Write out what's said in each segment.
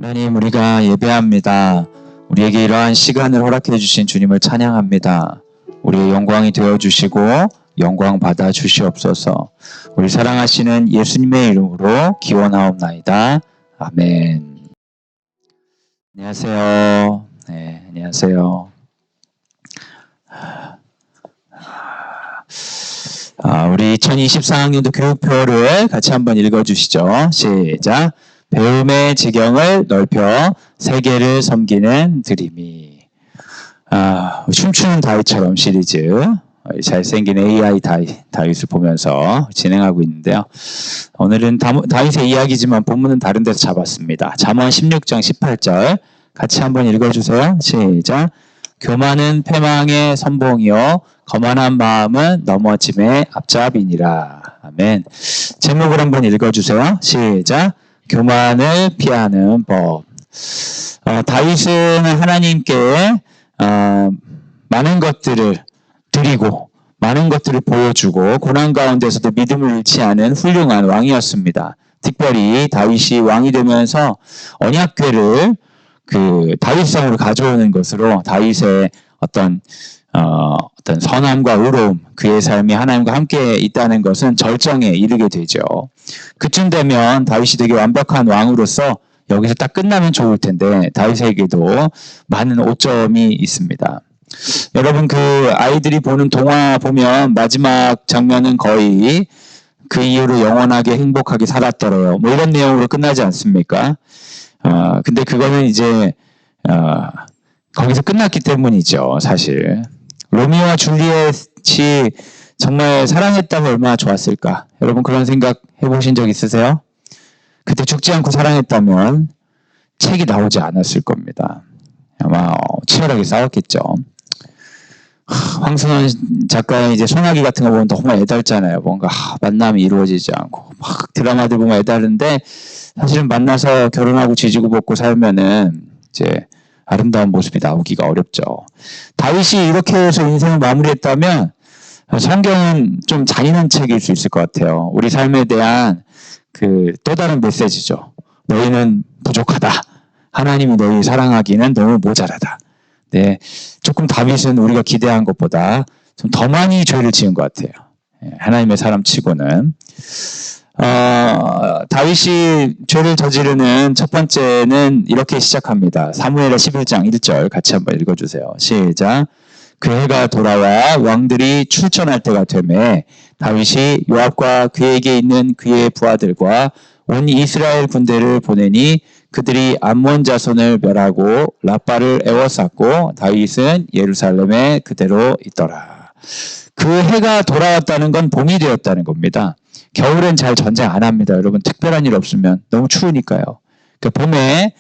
하나님, 우리가 예배합니다. 우리에게 이러한 시간을 허락해 주신 주님을 찬양합니다. 우리의 영광이 되어 주시고 영광 받아 주시옵소서. 우리 사랑하시는 예수님의 이름으로 기원하옵나이다. 아멘. 안녕하세요. 네, 안녕하세요. 우리 2024학년도 교육표를 같이 한번 읽어주시죠. 시작. 배움의 지경을 넓혀 세계를 섬기는 드림이. 춤추는 다윗처럼 시리즈, 잘생긴 AI 다윗을 보면서 진행하고 있는데요. 오늘은 다윗의 이야기지만 본문은 다른 데서 잡았습니다. 잠언 16장 18절 같이 한번 읽어주세요. 시작. 교만은 패망의 선봉이요 거만한 마음은 넘어짐의 앞잡이니라. 아멘. 제목을 한번 읽어주세요. 시작. 교만을 피하는 법. 다윗은 하나님께 많은 것들을 드리고 많은 것들을 보여주고 고난 가운데서도 믿음을 잃지 않은 훌륭한 왕이었습니다. 특별히 다윗이 왕이 되면서 언약궤를 다윗성으로 가져오는 것으로 다윗의 어떤 선함과 의로움, 그의 삶이 하나님과 함께 있다는 것은 절정에 이르게 되죠. 그쯤 되면 다윗이 되게 완벽한 왕으로서 여기서 딱 끝나면 좋을 텐데 다윗에게도 많은 오점이 있습니다. 여러분, 아이들이 보는 동화 보면 마지막 장면은 거의 그 이후로 영원하게 행복하게 살았더래요. 뭐 이런 내용으로 끝나지 않습니까? 근데 그거는 이제 거기서 끝났기 때문이죠, 사실. 로미오와 줄리엣이 정말 사랑했다면 얼마나 좋았을까? 여러분, 그런 생각 해보신 적 있으세요? 그때 죽지 않고 사랑했다면 책이 나오지 않았을 겁니다. 아마 치열하게 싸웠겠죠. 황승원 작가의 이제 소나기 같은 거 보면 정말 애달잖아요. 뭔가 만남이 이루어지지 않고 막 드라마들 보면 애다른데 사실은 만나서 결혼하고 지지고 볶고 살면은 이제 아름다운 모습이 나오기가 어렵죠. 다윗이 이렇게 해서 인생을 마무리했다면 성경은 좀 잔인한 책일 수 있을 것 같아요. 우리 삶에 대한 또 다른 메시지죠. 너희는 부족하다. 하나님이 너희 사랑하기는 너무 모자라다. 네, 조금 다윗은 우리가 기대한 것보다 좀 더 많이 죄를 지은 것 같아요. 하나님의 사람 치고는. 다윗이 죄를 저지르는 첫 번째는 이렇게 시작합니다. 사무엘하 11장 1절 같이 한번 읽어주세요. 시작. 그 해가 돌아와 왕들이 출전할 때가 되매 다윗이 요압과 그에게 있는 그의 부하들과 온 이스라엘 군대를 보내니 그들이 암몬 자손을 멸하고 라빠를 에워쌌고 다윗은 예루살렘에 그대로 있더라. 그 해가 돌아왔다는 건 봄이 되었다는 겁니다. 겨울엔 잘 전쟁 안 합니다. 여러분, 특별한 일 없으면 너무 추우니까요. 봄에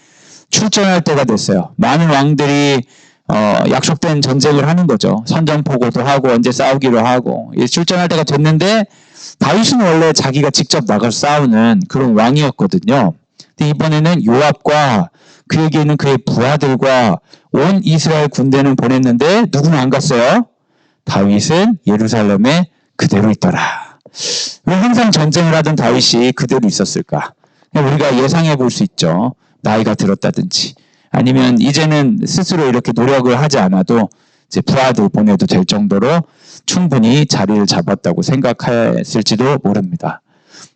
출전할 때가 됐어요. 많은 왕들이 약속된 전쟁을 하는 거죠. 선전포고도 하고 언제 싸우기로 하고 출전할 때가 됐는데 다윗은 원래 자기가 직접 나가서 싸우는 그런 왕이었거든요. 근데 이번에는 요압과 그에게 있는 그의 부하들과 온 이스라엘 군대는 보냈는데 누구는 안 갔어요? 다윗은 예루살렘에 그대로 있더라. 왜 항상 전쟁을 하던 다윗이 그대로 있었을까? 우리가 예상해 볼 수 있죠. 나이가 들었다든지 아니면 이제는 스스로 이렇게 노력을 하지 않아도 이제 부하들 보내도 될 정도로 충분히 자리를 잡았다고 생각했을지도 모릅니다.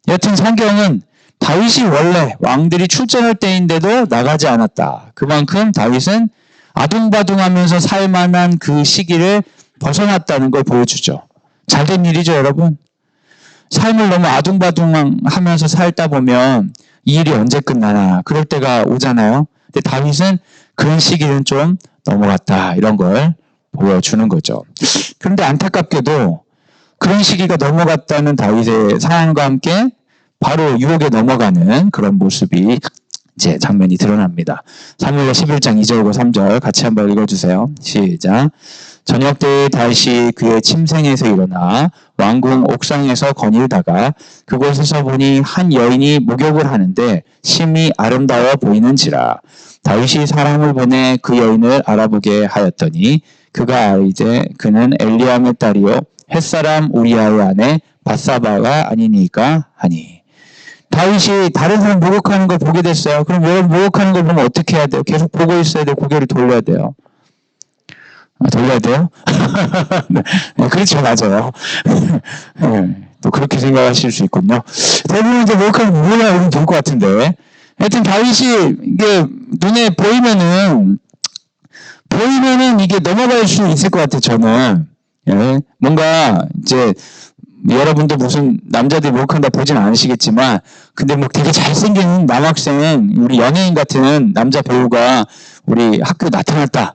여튼 성경은 다윗이 원래 왕들이 출전할 때인데도 나가지 않았다. 그만큼 다윗은 아둥바둥하면서 살 만한 그 시기를 벗어났다는 걸 보여주죠. 잘된 일이죠, 여러분. 삶을 너무 아둥바둥하면서 살다 보면 이 일이 언제 끝나나 그럴 때가 오잖아요. 근데 다윗은 그런 시기는 좀 넘어갔다, 이런 걸 보여주는 거죠. 그런데 안타깝게도 그런 시기가 넘어갔다는 다윗의 상황과 함께 바로 유혹에 넘어가는 그런 모습이 이제 장면이 드러납니다. 사무엘하 11장 2절과 3절 같이 한번 읽어주세요. 시작. 저녁 때에 다윗이 그의 침생에서 일어나 왕궁 옥상에서 거닐다가 그곳에서 보니 한 여인이 목욕을 하는데 심히 아름다워 보이는지라. 다윗이 사람을 보내 그 여인을 알아보게 하였더니 그가 이제 그는 엘리암의 딸이요 햇사람 우리아의 아내 밧사바가 아니니까 하니. 다윗이 다른 사람 모욕하는 걸 보게 됐어요. 그럼 여러분 모욕하는 걸 보면 어떻게 해야 돼요? 계속 보고 있어야 돼요? 고개를 돌려야 돼요? 돌려야 돼요? 네, 그렇죠, 맞아요. 네, 또 그렇게 생각하실 수 있군요. 대부분 이제 모욕하는 거 뭐냐 이러면 될 것 같은데. 하여튼 다윗이 이게 눈에 보이면은 이게 넘어갈 수 있을 것 같아요, 저는. 예, 뭔가 이제 여러분도 무슨 남자들이 모욕한다 보진 않으시겠지만, 근데 뭐 되게 잘생긴 남학생, 우리 연예인 같은 남자 배우가 우리 학교에 나타났다.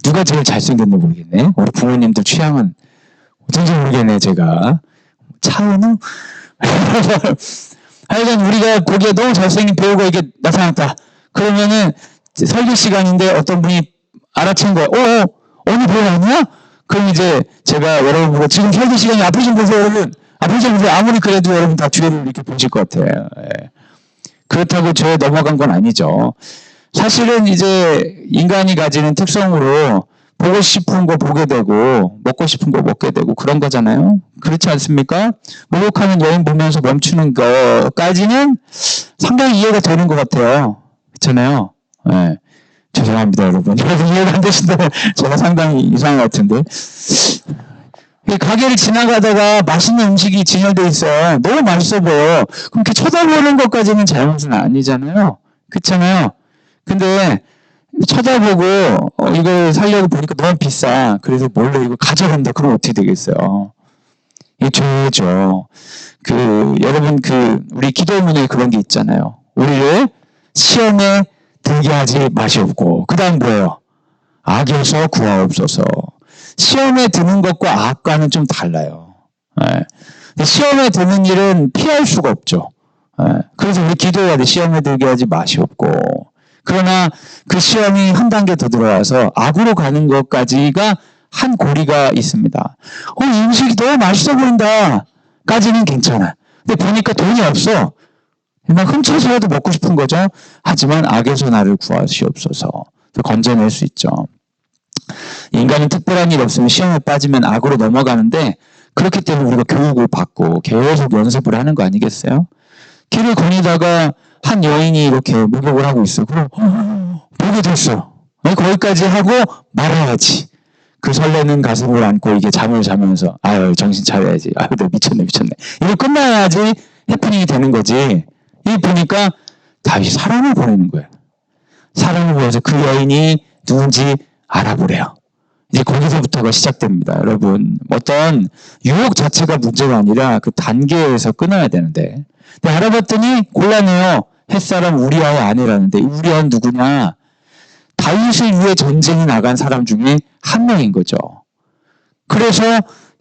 누가 제일 잘생겼나 모르겠네. 우리 부모님들 취향은 어쩐지 모르겠네, 제가. 차은우? 하여간 우리가 보기에 너무 잘생긴 배우가 이게 나타났다. 그러면은 설교 시간인데 어떤 분이 알아챈 거예요. 어느 배우 아니야? 그럼 이제 제가 여러분 보고 지금 설교 시간이 앞에 좀 보세요, 여러분. 앞에 좀 보세요. 아무리 그래도 여러분 다 뒤를 이렇게 보실 것 같아요. 예. 그렇다고 저 넘어간 건 아니죠. 사실은 이제 인간이 가지는 특성으로 보고 싶은 거 보게 되고 먹고 싶은 거 먹게 되고 그런 거잖아요. 그렇지 않습니까? 목욕하는 여인 보면서 멈추는 거까지는 상당히 이해가 되는 것 같아요. 그렇잖아요. 네. 죄송합니다, 여러분. 여러분 이해가 안 되신다면 제가 상당히 이상한 것 같은데. 가게를 지나가다가 맛있는 음식이 진열돼 있어요. 너무 맛있어 보여. 그럼 이렇게 쳐다보는 것까지는 잘못은 아니잖아요. 그렇잖아요. 근데 쳐다보고 이걸 사려고 보니까 너무 비싸. 그래서 몰래 이거 가져간다. 그럼 어떻게 되겠어요? 이게 죄죠. 여러분 우리 기도문에 그런 게 있잖아요. 우리를 시험에 들게 하지 마시옵고, 그 다음 뭐예요? 악에서 구하옵소서. 시험에 드는 것과 악과는 좀 달라요. 예. 시험에 드는 일은 피할 수가 없죠. 예. 그래서 우리 기도해야 돼. 시험에 들게 하지 마시옵고. 그러나 그 시험이 한 단계 더 들어와서 악으로 가는 것까지가 한 고리가 있습니다. 이 음식이 너무 맛있어 보인다 까지는 괜찮아. 근데 보니까 돈이 없어. 그냥 훔쳐서라도 먹고 싶은 거죠. 하지만 악에서 나를 구하시옵소서. 건져낼 수 있죠. 인간은 특별한 일 없으면 시험에 빠지면 악으로 넘어가는데, 그렇기 때문에 우리가 교육을 받고 계속 연습을 하는 거 아니겠어요? 길을 거니다가 한 여인이 이렇게 목욕을 하고 있어. 그럼 보게 됐어. 거기까지 하고 말아야지. 그 설레는 가슴을 안고 이게 잠을 자면서 아유 정신 차려야지. 아유 내가 미쳤네. 이거 끝나야지 해프닝이 되는 거지. 이 보니까 다윗이 사람을 보내는 거예요. 사람을 보내서 그 여인이 누군지 알아보래요. 이제 거기서부터가 시작됩니다. 여러분, 어떤 유혹 자체가 문제가 아니라 그 단계에서 끊어야 되는데, 근데 알아봤더니 곤란해요. 햇사람 우리아의 아내라는데, 우리아는 누구냐? 다윗을 위해 전쟁에 나간 사람 중에 한 명인 거죠. 그래서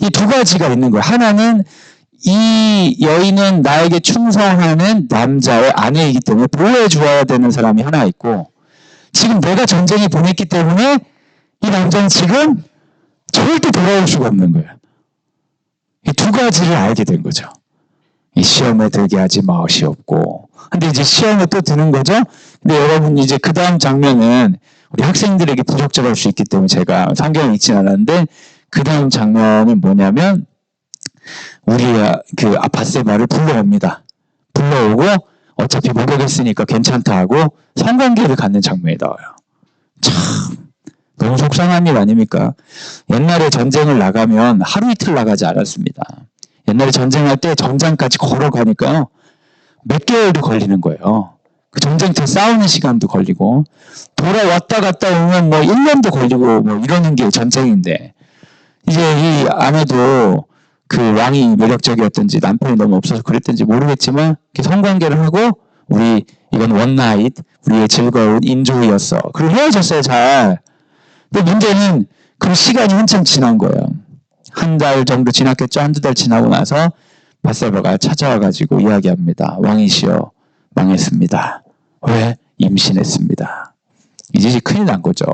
이 두 가지가 있는 거예요. 하나는 이 여인은 나에게 충성하는 남자의 아내이기 때문에 보호해 주어야 되는 사람이 하나 있고, 지금 내가 전쟁에 보냈기 때문에 이 남자는 지금 절대 돌아올 수가 없는 거예요. 이 두 가지를 알게 된 거죠. 이 시험에 들게 하지 마시옵고. 근데 이제 시험에 또 드는 거죠. 근데 여러분 이제 그 다음 장면은 우리 학생들에게 부적절할 수 있기 때문에 제가 성경에 읽진 않았는데, 그 다음 장면은 뭐냐면 우리 바세바를 불러옵니다. 불러오고 어차피 목욕했으니까 괜찮다 하고 성관계를 갖는 장면이 나와요. 참 너무 속상한 일 아닙니까? 옛날에 전쟁을 나가면 하루 이틀 나가지 않았습니다. 옛날에 전쟁할 때 전장까지 걸어가니까요. 몇 개월도 걸리는 거예요. 그 전쟁터 싸우는 시간도 걸리고, 돌아왔다 갔다 오면 뭐 1년도 걸리고 뭐 이러는 게 전쟁인데, 이제 이 아내도 그 왕이 매력적이었던지 남편이 너무 없어서 그랬던지 모르겠지만 성관계를 하고 이건 원나잇, 우리의 즐거운 인조이였어. 그리고 헤어졌어요, 잘. 근데 문제는 그 시간이 한참 지난 거예요. 한 달 정도 지났겠죠. 한두 달 지나고 나서 바세바가 찾아와가지고 이야기합니다. 왕이시여, 망했습니다. 왜? 임신했습니다. 이제 큰일 난 거죠.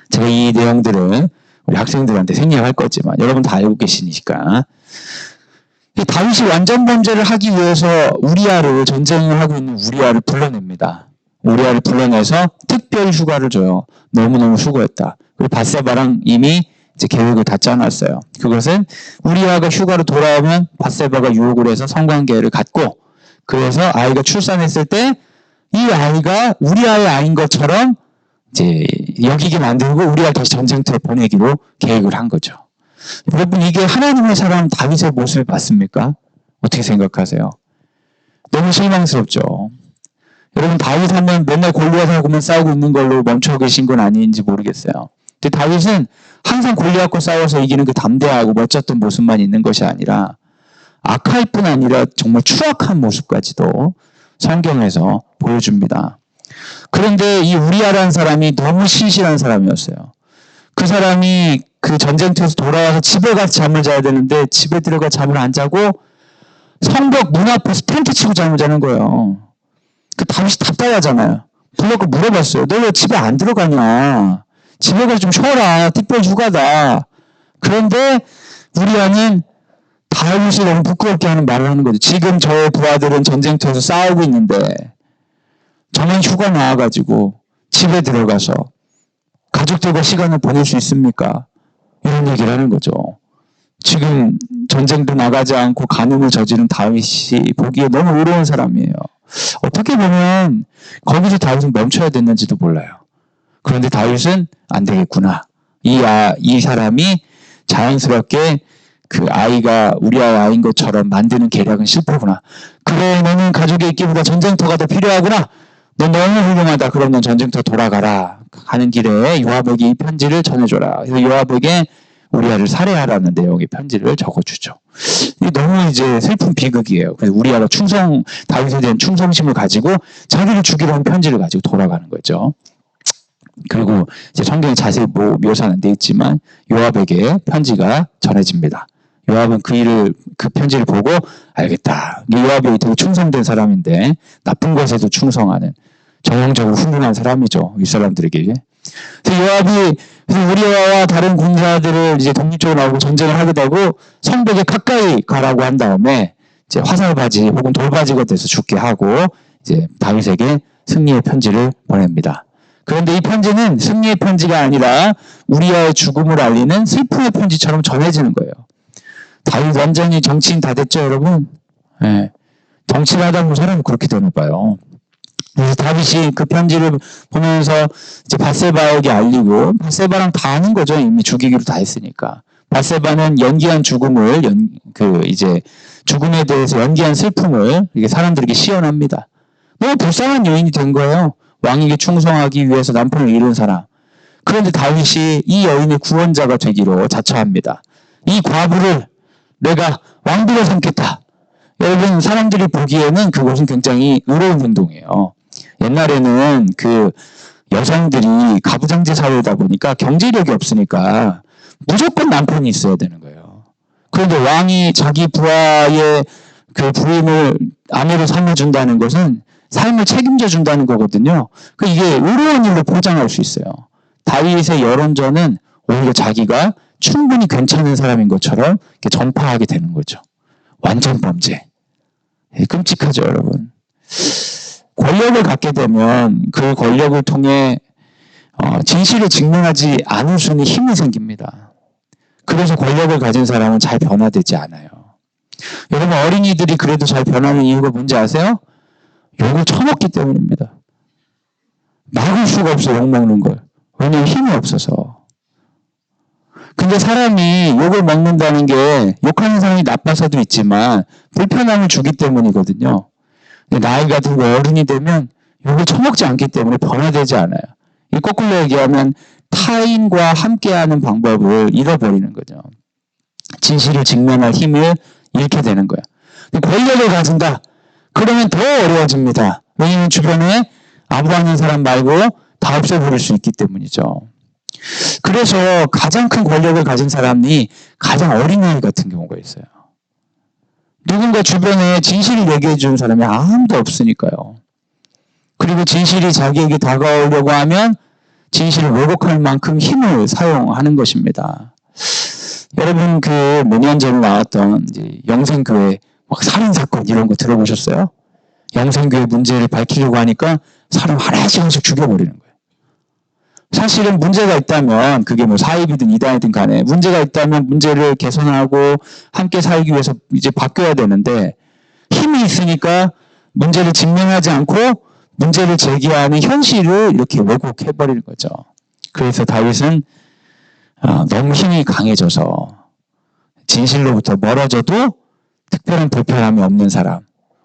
제가 이 내용들은 우리 학생들한테 생략할 거지만 여러분 다 알고 계시니까. 다윗이 완전 범죄를 하기 위해서 전쟁을 하고 있는 우리아를 불러냅니다. 우리아를 불러내서 특별 휴가를 줘요. 너무너무 수고했다. 그리고 바세바랑 이미 이제 계획을 다 짜놨어요. 그것은 우리아가 휴가로 돌아오면 바세바가 유혹을 해서 성관계를 갖고, 그래서 아이가 출산했을 때 이 아이가 우리아의 아이인 것처럼 이제 여기게 만들고 우리아를 다시 전쟁터에 보내기로 계획을 한 거죠. 여러분, 이게 하나님의 사람 다윗의 모습을 봤습니까? 어떻게 생각하세요? 너무 실망스럽죠. 여러분, 다윗 하면 맨날 골리앗하고만 싸우고 있는 걸로 멈춰 계신 건 아닌지 모르겠어요. 근데 다윗은 항상 골리앗과 싸워서 이기는 그 담대하고 멋졌던 모습만 있는 것이 아니라 악할 뿐 아니라 정말 추악한 모습까지도 성경에서 보여줍니다. 그런데 이 우리아라는 사람이 너무 신실한 사람이었어요. 그 사람이 그 전쟁터에서 돌아와서 집에 가서 잠을 자야 되는데 집에 들어가 잠을 안 자고 성벽 문 앞에서 텐트 치고 잠을 자는 거예요. 그 다윗이 답답하잖아요. 불러서 물어봤어요. 너 왜 집에 안 들어가냐? 집에 가서 좀 쉬어라. 특별 휴가다. 그런데 우리아는 다윗이 너무 부끄럽게 하는 말을 하는 거죠. 지금 저의 부하들은 전쟁터에서 싸우고 있는데 저만 휴가 나와가지고 집에 들어가서 가족들과 시간을 보낼 수 있습니까? 이런 얘기를 하는 거죠. 지금 전쟁도 나가지 않고 간음을 저지른 다윗이 보기에 너무 의로운 사람이에요. 어떻게 보면 거기서 다윗은 멈춰야 됐는지도 몰라요. 그런데 다윗은 안 되겠구나. 이 사람이 자연스럽게 그 아이가 우리아의 아이인 것처럼 만드는 계략은 실패구나. 그래, 너는 가족에 있기보다 전쟁터가 더 필요하구나. 넌 너무 훌륭하다. 그럼 넌 전쟁터 돌아가라. 가는 길에 요압에게 이 편지를 전해줘라. 그래서 요압에게 우리아를 살해하라는 내용의 편지를 적어주죠. 이게 너무 이제 슬픈 비극이에요. 그래서 우리아가 다윗에 대한 충성심을 가지고 자기를 죽이려 는 편지를 가지고 돌아가는 거죠. 그리고 이제 성경에 자세히 묘사는 안 돼 있지만 요압에게 편지가 전해집니다. 요압은 그 편지를 보고 알겠다. 요압이 되게 충성된 사람인데 나쁜 것에도 충성하는 정형적으로 훌륭한 사람이죠. 이 사람들에게. 그래서 요압이 우리아와 다른 군사들을 이제 독립적으로 나오고 전쟁을 하게 되고 성벽에 가까이 가라고 한 다음에 이제 화살바지 혹은 돌바지가 돼서 죽게 하고 이제 다윗에게 승리의 편지를 보냅니다. 그런데 이 편지는 승리의 편지가 아니라 우리아의 죽음을 알리는 슬픔의 편지처럼 전해지는 거예요. 다윗 완전히 정치인 다 됐죠, 여러분? 네. 정치를 하다 보면 사람이 그렇게 되나 봐요. 그래서 다윗이 그 편지를 보면서 이제 밧세바에게 알리고, 밧세바랑 다 아는 거죠. 이미 죽이기로 다 했으니까. 밧세바는 연기한 죽음을, 이제 죽음에 대해서 연기한 슬픔을 이게 사람들에게 시연합니다. 너무 불쌍한 여인이 된 거예요. 왕에게 충성하기 위해서 남편을 잃은 사람. 그런데 다윗이 이 여인의 구원자가 되기로 자처합니다. 이 과부를 내가 왕비로 삼겠다. 여러분, 사람들이 보기에는 그것은 굉장히 의로운 행동이에요. 옛날에는 그 여성들이 가부장제 사회다 보니까 경제력이 없으니까 무조건 남편이 있어야 되는 거예요. 그런데 왕이 자기 부하의 그 부인을 아내로 삼아준다는 것은 삶을 책임져 준다는 거거든요. 이게 의로운 일로 포장할 수 있어요. 다윗의 여론전은 오히려 자기가 충분히 괜찮은 사람인 것처럼 이렇게 전파하게 되는 거죠. 완전 범죄. 끔찍하죠, 여러분. 권력을 갖게 되면 그 권력을 통해 진실을 증명하지 않을 수 있는 힘이 생깁니다. 그래서 권력을 가진 사람은 잘 변화되지 않아요. 여러분, 어린이들이 그래도 잘 변하는 이유가 뭔지 아세요? 욕을 처먹기 때문입니다. 막을 수가 없어, 욕 먹는 걸. 왜냐면 힘이 없어서. 근데 사람이 욕을 먹는다는 게 욕하는 사람이 나빠서도 있지만 불편함을 주기 때문이거든요. 근데 나이가 들고 어른이 되면 욕을 처먹지 않기 때문에 변화되지 않아요. 이 거꾸로 얘기하면 타인과 함께하는 방법을 잃어버리는 거죠. 진실을 직면할 힘을 잃게 되는 거예요. 권력을 가진다. 그러면 더 어려워집니다. 왜냐하면 주변에 아무도 아닌 사람 말고 다 없애버릴 수 있기 때문이죠. 그래서 가장 큰 권력을 가진 사람이 가장 어린아이 같은 경우가 있어요. 누군가 주변에 진실을 얘기해 주는 사람이 아무도 없으니까요. 그리고 진실이 자기에게 다가오려고 하면 진실을 왜곡할 만큼 힘을 사용하는 것입니다. 여러분, 그 몇 년 전에 나왔던 이제 영생교회 막 살인사건 이런 거 들어보셨어요? 영생교회 문제를 밝히려고 하니까 사람 하나씩 죽여버리는 거예요. 사실은 문제가 있다면 그게 뭐 사입이든 이단이든 간에 문제가 있다면 문제를 개선하고 함께 살기 위해서 이제 바뀌어야 되는데 힘이 있으니까 문제를 직면하지 않고 문제를 제기하는 현실을 이렇게 왜곡해버리는 거죠. 그래서 다윗은 너무 힘이 강해져서 진실로부터 멀어져도 특별한 불편함이 없는 사람,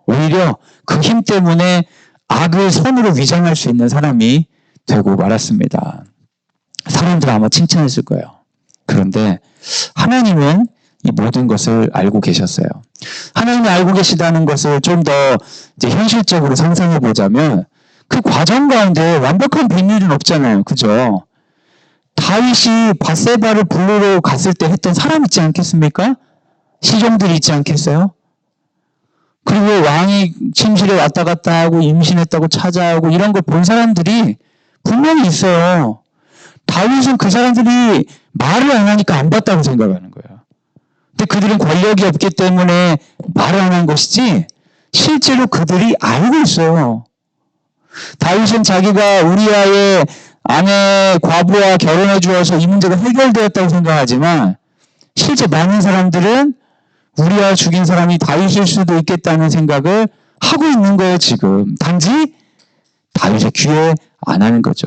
오히려 그 힘 때문에 악을 선으로 위장할 수 있는 사람이 되고 말았습니다. 사람들 아마 칭찬했을 거예요. 그런데 하나님은 이 모든 것을 알고 계셨어요. 하나님이 알고 계시다는 것을 좀 더 현실적으로 상상해 보자면 그 과정 가운데 완벽한 비밀은 없잖아요. 그죠? 다윗이 밧세바를 부르러 갔을 때 했던 사람 있지 않겠습니까? 시종들이 있지 않겠어요? 그리고 왕이 침실에 왔다 갔다 하고 임신했다고 찾아오고 이런 걸 본 사람들이 분명히 있어요. 다윗은 그 사람들이 말을 안 하니까 안 봤다고 생각하는 거예요. 근데 그들은 권력이 없기 때문에 말을 안 한 것이지 실제로 그들이 알고 있어요. 다윗은 자기가 우리아의 아내 과부와 결혼해 주어서 이 문제가 해결되었다고 생각하지만 실제 많은 사람들은 우리아 죽인 사람이 다윗일 수도 있겠다는 생각을 하고 있는 거예요. 지금 단지 다윗의 귀에 안 하는 거죠.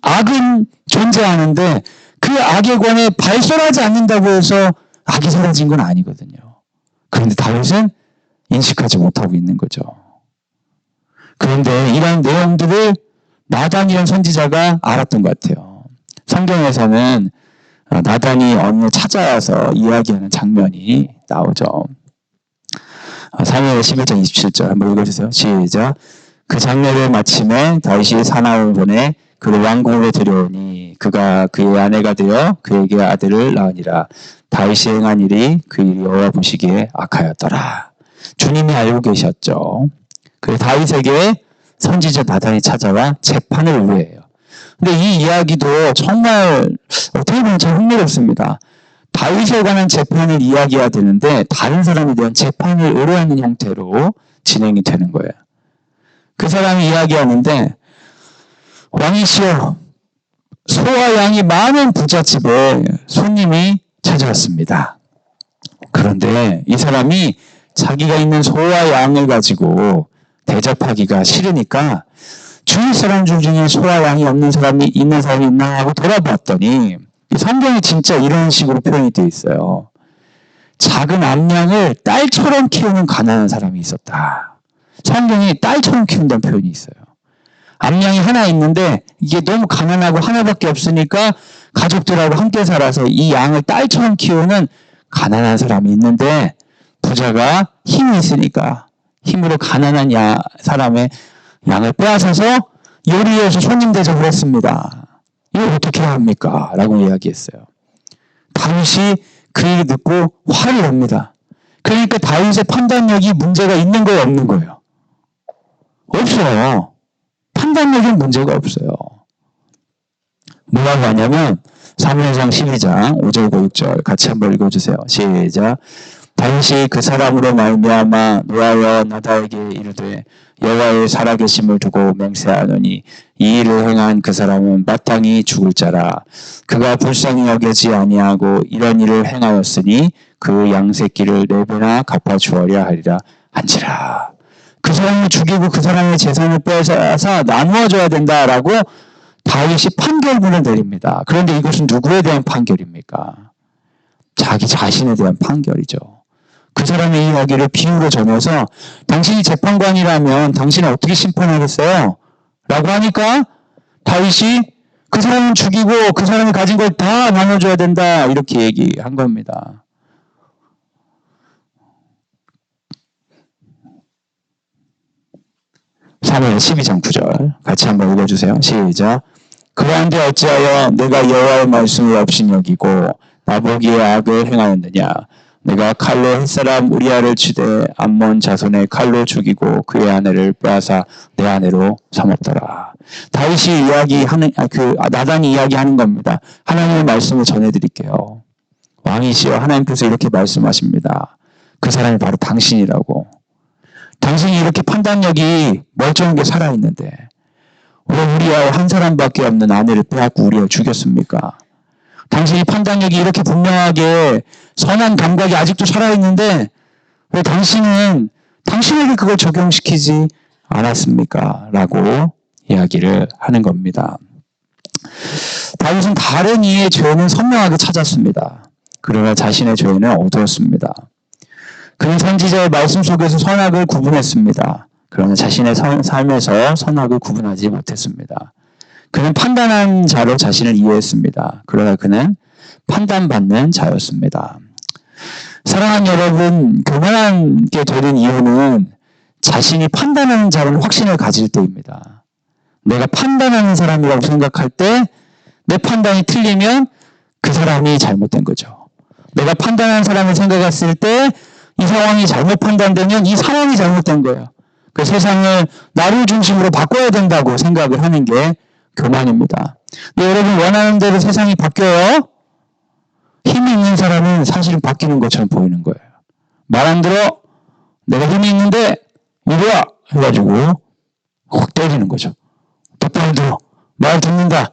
악은 존재하는데 그 악에 관해 발설하지 않는다고 해서 악이 사라진 건 아니거든요. 그런데 다윗은 인식하지 못하고 있는 거죠. 그런데 이런 내용들을 나단이라는 선지자가 알았던 것 같아요. 성경에서는 나단이 어느 날 찾아와서 이야기하는 장면이 나오죠. 사무엘 11장 27절 한번 읽어주세요. 시작. 그 장례를 마침에 다윗이 사나움을 보내 그를 왕궁으로 들여오니 그가 그의 아내가 되어 그에게 아들을 낳으니라. 다윗이 행한 일이 그 일이 여호와 보시기에 악하였더라. 주님이 알고 계셨죠. 그래서 다윗에게 선지자 나단이 찾아와 재판을 의뢰해요. 근데 이 이야기도 정말 어떻게 보면 참 흥미롭습니다. 다윗에 관한 재판을 이야기해야 되는데 다른 사람에 대한 재판을 의뢰하는 형태로 진행이 되는 거예요. 그 사람이 이야기하는데 왕이시여 소와 양이 많은 부잣집에 손님이 찾아왔습니다. 그런데 이 사람이 자기가 있는 소와 양을 가지고 대접하기가 싫으니까 주위 사람들 중에 소와 양이 없는 사람이 있는 사람이 있나 하고 돌아봤더니 성경에 진짜 이런 식으로 표현이 되어 있어요. 작은 암양을 딸처럼 키우는 가난한 사람이 있었다. 성경에 딸처럼 키운다는 표현이 있어요. 암양이 하나 있는데 이게 너무 가난하고 하나밖에 없으니까 가족들하고 함께 살아서 이 양을 딸처럼 키우는 가난한 사람이 있는데 부자가 힘이 있으니까 힘으로 가난한 사람의 양을 빼앗아서 요리해서 손님 대접을 했습니다. 이거 어떻게 해야 합니까? 라고 이야기했어요. 다윗이 그 얘기 듣고 화를 냅니다. 그러니까 다윗의 판단력이 문제가 있는 거예요, 없는 거예요? 없어요. 판단력엔 문제가 없어요. 뭐라고 하냐면 사무엘상 12장 5절 6절 같이 한번 읽어주세요. 시작. 다윗이 그 사람으로 말미암아 노하여 나다에게 이르되 여호와의 살아계심을 두고 맹세하노니 이 일을 행한 그 사람은 마땅히 죽을 자라. 그가 불쌍히 여기지 아니하고 이런 일을 행하였으니 그 양새끼를 네 배나 갚아주어야 하리라 한지라. 그 사람을 죽이고 그 사람의 재산을 빼앗아 나누어줘야 된다라고 다윗이 판결문을 내립니다. 그런데 이것은 누구에 대한 판결입니까? 자기 자신에 대한 판결이죠. 그 사람의 이야기를 비유로 전해서 당신이 재판관이라면 당신은 어떻게 심판하겠어요? 라고 하니까 다윗이 그 사람은 죽이고 그 사람이 가진 걸 다 나눠줘야 된다 이렇게 얘기한 겁니다. 사무엘 12장 9절 같이 한번 읽어주세요. 시작. 그러한데 어찌하여 내가 여호와의 말씀을 업신여기고 나보기에 악을 행하였느냐. 내가 칼로 햇사람 우리아를 치되 암몬 자손의 칼로 죽이고 그의 아내를 빼앗아 내 아내로 삼았더라. 다윗이 이야기하는 나단이 이야기하는 겁니다. 하나님의 말씀을 전해드릴게요. 왕이시여 하나님께서 이렇게 말씀하십니다. 그 사람이 바로 당신이라고. 당신이 이렇게 판단력이 멀쩡한 게 살아있는데 왜 우리아 한 사람밖에 없는 아내를 빼앗고 우리아 죽였습니까? 당신이 판단력이 이렇게 분명하게 선한 감각이 아직도 살아있는데 왜 당신은 당신에게 그걸 적용시키지 않았습니까? 라고 이야기를 하는 겁니다. 다윗은 다른 이의 죄는 선명하게 찾았습니다. 그러나 자신의 죄는 어두웠습니다. 그는 선지자의 말씀 속에서 선악을 구분했습니다. 그러나 자신의 삶에서 선악을 구분하지 못했습니다. 그는 판단한 자로 자신을 이해했습니다. 그러나 그는 판단받는 자였습니다. 사랑하는 여러분, 교만하게 되는 이유는 자신이 판단하는 자라는 확신을 가질 때입니다. 내가 판단하는 사람이라고 생각할 때 내 판단이 틀리면 그 사람이 잘못된 거죠. 내가 판단하는 사람을 생각했을 때 이 상황이 잘못 판단되면 이 상황이 잘못된 거예요. 그 세상을 나를 중심으로 바꿔야 된다고 생각을 하는 게 교만입니다. 근데 여러분, 원하는 대로 세상이 바뀌어요? 힘이 있는 사람은 사실은 바뀌는 것처럼 보이는 거예요. 말 안 들어? 내가 힘이 있는데 이리 와! 해가지고 확 때리는 거죠. 똑바로 들어. 말 듣는다.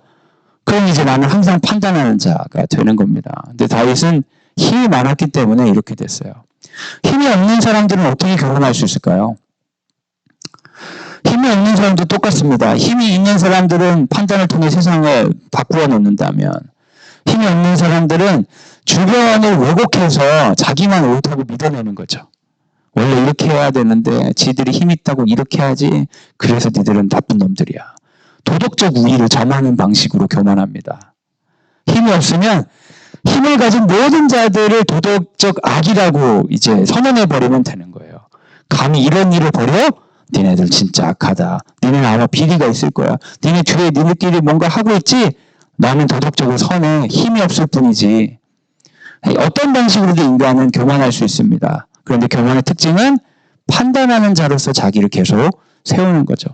그럼 이제 나는 항상 판단하는 자가 되는 겁니다. 근데 다윗은 힘이 많았기 때문에 이렇게 됐어요. 힘이 없는 사람들은 어떻게 결혼할 수 있을까요? 힘이 없는 사람도 똑같습니다. 힘이 있는 사람들은 판단을 통해 세상을 바꾸어 놓는다면, 힘이 없는 사람들은 주변을 왜곡해서 자기만 옳다고 믿어내는 거죠. 원래 이렇게 해야 되는데 지들이 힘 있다고 이렇게 하지, 그래서 니들은 나쁜 놈들이야. 도덕적 우위를 점하는 방식으로 교만합니다. 힘이 없으면 힘을 가진 모든 자들을 도덕적 악이라고 이제 선언해버리면 되는 거예요. 감히 이런 일을 벌여? 니네들 진짜 악하다. 니네는 아마 비리가 있을 거야. 니네 뒤에 니네끼리 뭔가 하고 있지? 나는 도덕적으로 선해. 힘이 없을 뿐이지. 어떤 방식으로도 인간은 교만할 수 있습니다. 그런데 교만의 특징은 판단하는 자로서 자기를 계속 세우는 거죠.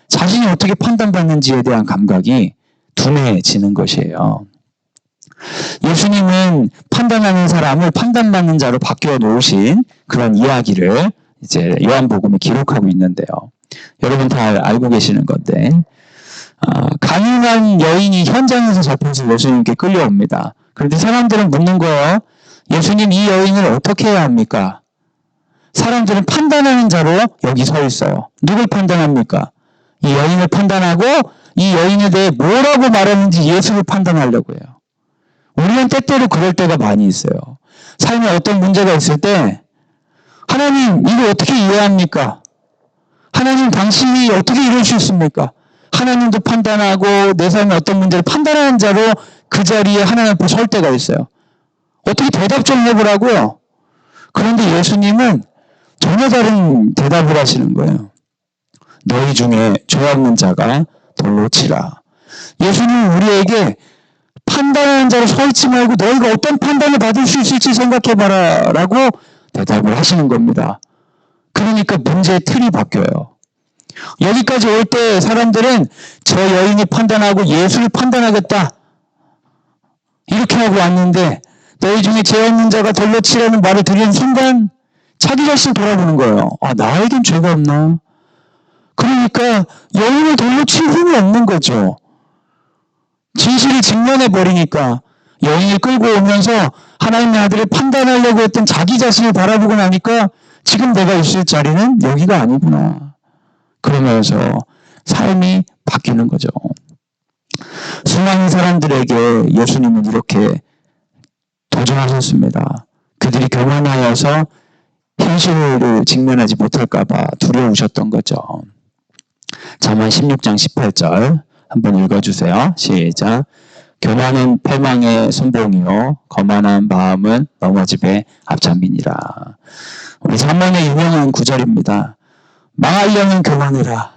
자신이 어떻게 판단받는지에 대한 감각이 둔해지는 것이에요. 예수님은 판단하는 사람을 판단받는 자로 바뀌어 놓으신 그런 이야기를 이제 요한복음에 기록하고 있는데요. 여러분 다 알고 계시는 건데, 강인한 여인이 현장에서 잡혀서 예수님께 끌려옵니다. 그런데 사람들은 묻는 거예요. 예수님, 이 여인을 어떻게 해야 합니까? 사람들은 판단하는 자로 여기 서 있어요. 누굴 판단합니까? 이 여인을 판단하고 이 여인에 대해 뭐라고 말하는지 예수를 판단하려고 해요. 우리는 때때로 그럴 때가 많이 있어요. 삶에 어떤 문제가 있을 때 하나님, 이거 어떻게 이해합니까? 하나님, 당신이 어떻게 이럴 수 있습니까? 하나님도 판단하고 내 삶에 어떤 문제를 판단하는 자로 그 자리에 하나님 앞에 설 때가 있어요. 어떻게 대답 좀 해보라고요? 그런데 예수님은 전혀 다른 대답을 하시는 거예요. 너희 중에 죄 없는 자가 돌로 치라. 예수님은 우리에게 판단하는 자로 서 있지 말고 너희가 어떤 판단을 받을 수 있을지 생각해봐라 라고 대답을 하시는 겁니다. 그러니까 문제의 틀이 바뀌어요. 여기까지 올 때 사람들은 저 여인이 판단하고 예수를 판단하겠다 이렇게 하고 왔는데, 너희 중에 죄 없는 자가 돌로 치라는 말을 들은 순간 자기 자신을 돌아보는 거예요. 아, 나에겐 죄가 없나? 그러니까 여인을 돌로 칠 힘이 없는 거죠. 진실을 직면해버리니까 여인을 끌고 오면서 하나님의 아들을 판단하려고 했던 자기 자신을 바라보고 나니까 지금 내가 있을 자리는 여기가 아니구나. 그러면서 삶이 바뀌는 거죠. 수많은 사람들에게 예수님은 이렇게 도전하셨습니다. 그들이 교만하여서 현실을 직면하지 못할까봐 두려우셨던 거죠. 잠언 16장 18절 한번 읽어주세요. 시작. 교만은 패망의 선봉이요 거만한 마음은 넘어짐의 앞잡이니라. 우리 잠언의 유명한 구절입니다. 망하려면 교만해라.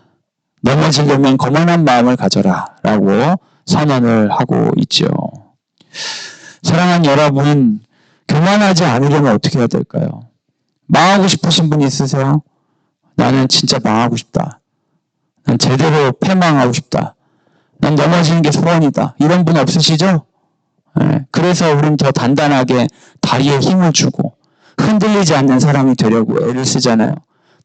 넘어지려면 거만한 마음을 가져라 라고 선언을 하고 있죠. 사랑하는 여러분, 교만하지 않으려면 어떻게 해야 될까요? 망하고 싶으신 분 있으세요? 나는 진짜 망하고 싶다. 난 제대로 패망하고 싶다. 난 넘어지는 게 소원이다. 이런 분 없으시죠? 네. 그래서 우리는 더 단단하게 다리에 힘을 주고 흔들리지 않는 사람이 되려고 애를 쓰잖아요.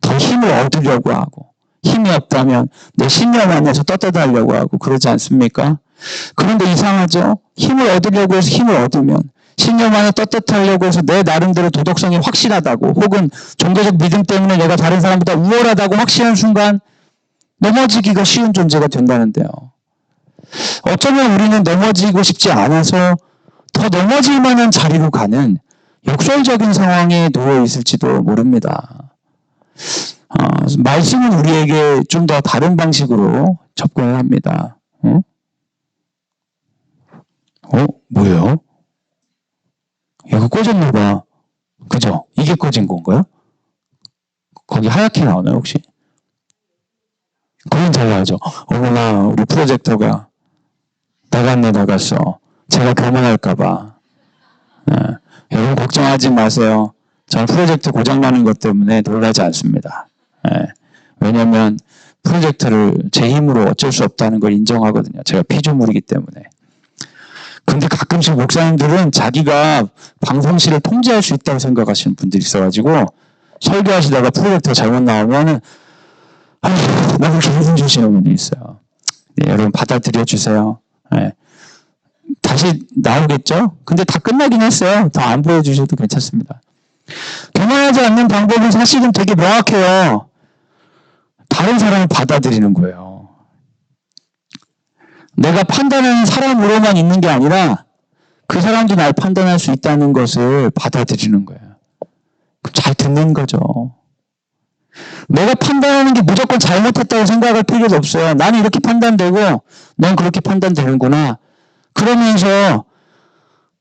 더 힘을 얻으려고 하고, 힘이 없다면 내 신념 안에서 떳떳하려고 하고 그러지 않습니까? 그런데 이상하죠? 힘을 얻으려고 해서 힘을 얻으면 신념 안에 떳떳하려고 해서 내 나름대로 도덕성이 확실하다고 혹은 종교적 믿음 때문에 내가 다른 사람보다 우월하다고 확신한 순간 넘어지기가 쉬운 존재가 된다는데요. 어쩌면 우리는 넘어지고 싶지 않아서 더 넘어질 만한 자리로 가는 역설적인 상황에 놓여 있을지도 모릅니다. 말씀은 우리에게 좀 더 다른 방식으로 접근을 합니다. 뭐예요? 이거 꺼졌나 봐. 그죠? 이게 꺼진 건가요? 거기 하얗게 나오나요, 혹시? 거긴 잘 나오죠? 어머나, 우리 프로젝터가 나갔어. 제가 교만할까봐. 여러분, 걱정하지 마세요. 저는 프로젝터 고장나는 것 때문에 놀라지 않습니다. 왜냐면, 프로젝터를 제 힘으로 어쩔 수 없다는 걸 인정하거든요. 제가 피조물이기 때문에. 근데 가끔씩 목사님들은 자기가 방송실을 통제할 수 있다고 생각하시는 분들이 있어가지고 설교하시다가 프로젝터 잘못 나오면 너무 기분 주시는 분이 있어요. 네, 여러분 받아들여 주세요. 네. 다시 나오겠죠? 근데 다 끝나긴 했어요. 더 안 보여주셔도 괜찮습니다. 교만하지 않는 방법은 사실은 되게 명확해요. 다른 사람을 받아들이는 거예요. 내가 판단하는 사람으로만 있는 게 아니라 그 사람도 날 판단할 수 있다는 것을 받아들이는 거예요. 잘 듣는 거죠. 내가 판단하는 게 무조건 잘못했다고 생각할 필요도 없어요. 나는 이렇게 판단되고 넌 그렇게 판단되는구나. 그러면서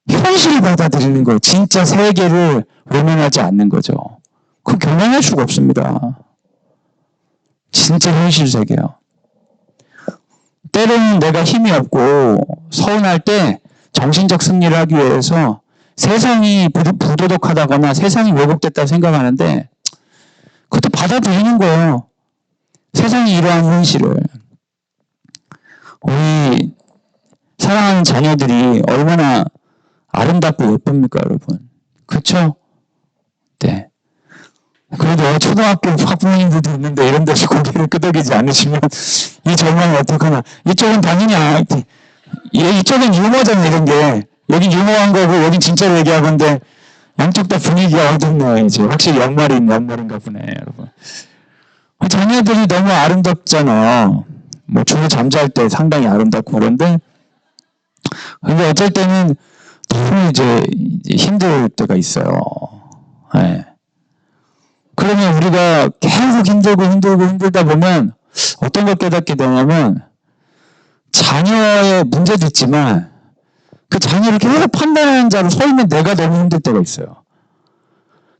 현실을 받아들이는 거예요. 진짜 세계를 외면하지 않는 거죠. 그건 교만할 수가 없습니다. 진짜 현실 세계요. 때로는 내가 힘이 없고 서운할 때 정신적 승리를 하기 위해서 세상이 부도덕하다거나 세상이 왜곡됐다고 생각하는데 그것도 받아들이는 거예요. 세상이 이러한 현실을. 우리 사랑하는 자녀들이 얼마나 아름답고 예쁩니까, 여러분? 그렇죠? 네. 그래도 초등학교 학부모님들도 있는데 이런 데서 고개를 끄덕이지 않으시면 이 절망이 어떡하나. 이쪽은 당연히 이쪽은 유머잖아, 이런 게. 여긴 유머한 거고 여긴 진짜로 얘기한 건데 양쪽 다 분위기가 어둡네. 이제 확실히 연말인가 보네, 여러분. 자녀들이 너무 아름답잖아요. 뭐 주로 잠잘 때 상당히 아름답고 그런데 근데 어쩔 때는 너무 이제 힘들 때가 있어요. 네. 그러면 우리가 계속 힘들다 보면 어떤 걸 깨닫게 되냐면 자녀의 문제도 있지만 그 자녀를 계속 판단하는 자로 서 있는 내가 너무 힘들 때가 있어요.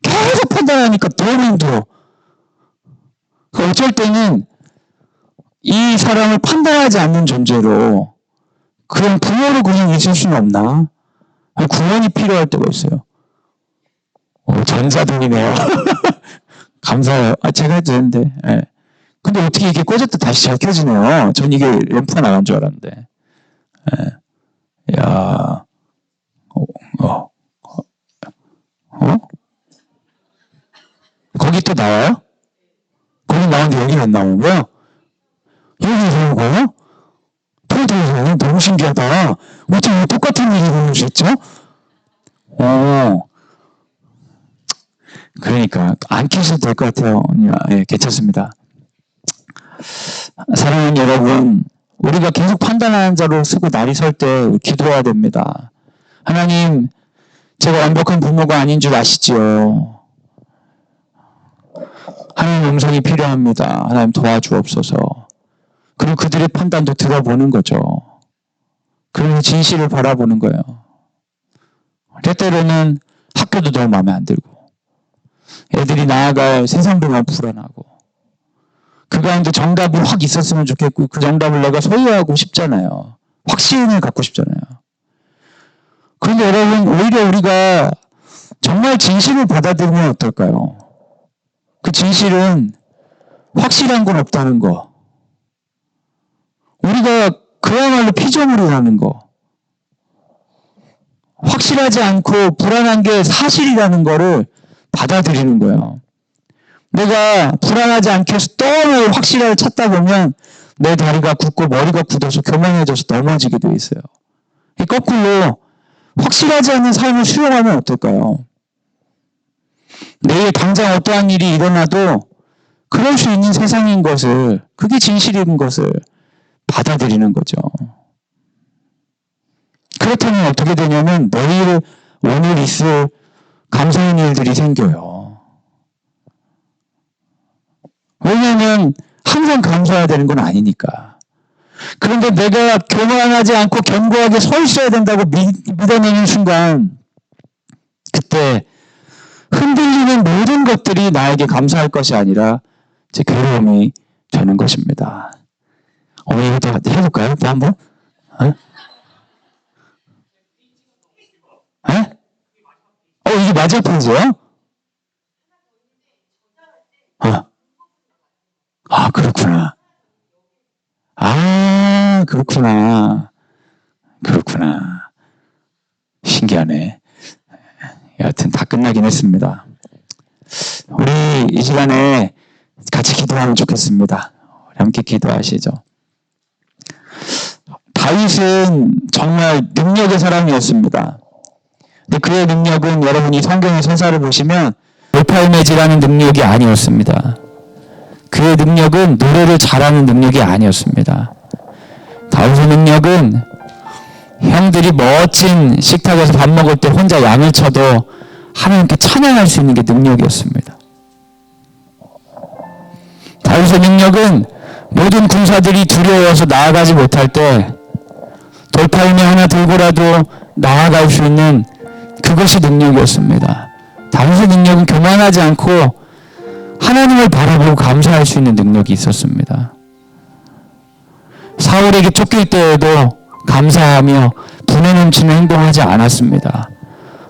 계속 판단하니까 너무 힘들어. 어쩔 때는 이 사람을 판단하지 않는 존재로 그냥 부모로 그냥 있을 수는 없나? 구원이 필요할 때가 있어요. 전사들이네요. 감사해요. 제가 해도 되는데. 예. 근데 어떻게 이게 꺼졌다 다시 잘 켜지네요. 전 이게 램프가 나간 줄 알았는데. 예. 야, 거기 또 나와요? 거기 나오는데 여기는 안 나오는 거야? 여기 나오는 거예요? 폴더에서 너무 신기하다. 어떻게 똑같은 일이 보는 수 있죠? 그러니까 안 켜셔도 될 것 같아요. 예, 괜찮습니다. 사랑하는 여러분, 우리가 계속 판단하는 자로 쓰고 날이 설 때 기도해야 됩니다. 하나님, 제가 완벽한 부모가 아닌 줄 아시지요. 하나님 음성이 필요합니다. 하나님 도와주옵소서. 그리고 그들의 판단도 들어보는 거죠. 그리고 진실을 바라보는 거예요. 때때로는 학교도 너무 마음에 안 들고 애들이 나아갈 세상도 너무 불안하고 그 가운데 정답이 확 있었으면 좋겠고 그 정답을 내가 소유하고 싶잖아요. 확신을 갖고 싶잖아요. 그런데 여러분 오히려 우리가 정말 진실을 받아들이면 어떨까요? 그 진실은 확실한 건 없다는 거. 우리가 그야말로 피조물이라는 거. 확실하지 않고 불안한 게 사실이라는 거를 받아들이는 거예요. 내가 불안하지 않게 해서 너무 확실하게 찾다 보면 내 다리가 굳고 머리가 굳어서 교만해져서 넘어지게 돼 있어요. 거꾸로 확실하지 않은 삶을 수용하면 어떨까요? 내일 당장 어떠한 일이 일어나도 그럴 수 있는 세상인 것을, 그게 진실인 것을 받아들이는 거죠. 그렇다면 어떻게 되냐면 내일, 오늘 있을 감사한 일들이 생겨요. 왜냐하면 항상 감사해야 되는 건 아니니까. 그런데 내가 교만하지 않고 견고하게 서 있어야 된다고 믿어내는 순간, 그때 흔들리는 모든 것들이 나에게 감사할 것이 아니라 제 괴로움이 되는 것입니다. 이것도 해볼까요? 또 한번? 이게 마지막 편지예요? 그렇구나. 그렇구나. 그렇구나. 신기하네. 여하튼 다 끝나긴 했습니다. 우리 이 시간에 같이 기도하면 좋겠습니다. 함께 기도하시죠. 다윗은 정말 능력의 사람이었습니다. 근데 그의 능력은 여러분이 성경의 서사를 보시면 돌팔매질하는 능력이 아니었습니다. 그의 능력은 노래를 잘하는 능력이 아니었습니다. 다윗의 능력은 형들이 멋진 식탁에서 밥 먹을 때 혼자 양을 쳐도 하나님께 찬양할 수 있는 게 능력이었습니다. 다윗의 능력은 모든 군사들이 두려워서 나아가지 못할 때 돌팔매 하나 들고라도 나아갈 수 있는 그것이 능력이었습니다. 다윗의 능력은 교만하지 않고 하나님을 바라보고 감사할 수 있는 능력이 있었습니다. 사울에게 쫓길 때에도 감사하며 분에 넘치는 행동하지 않았습니다.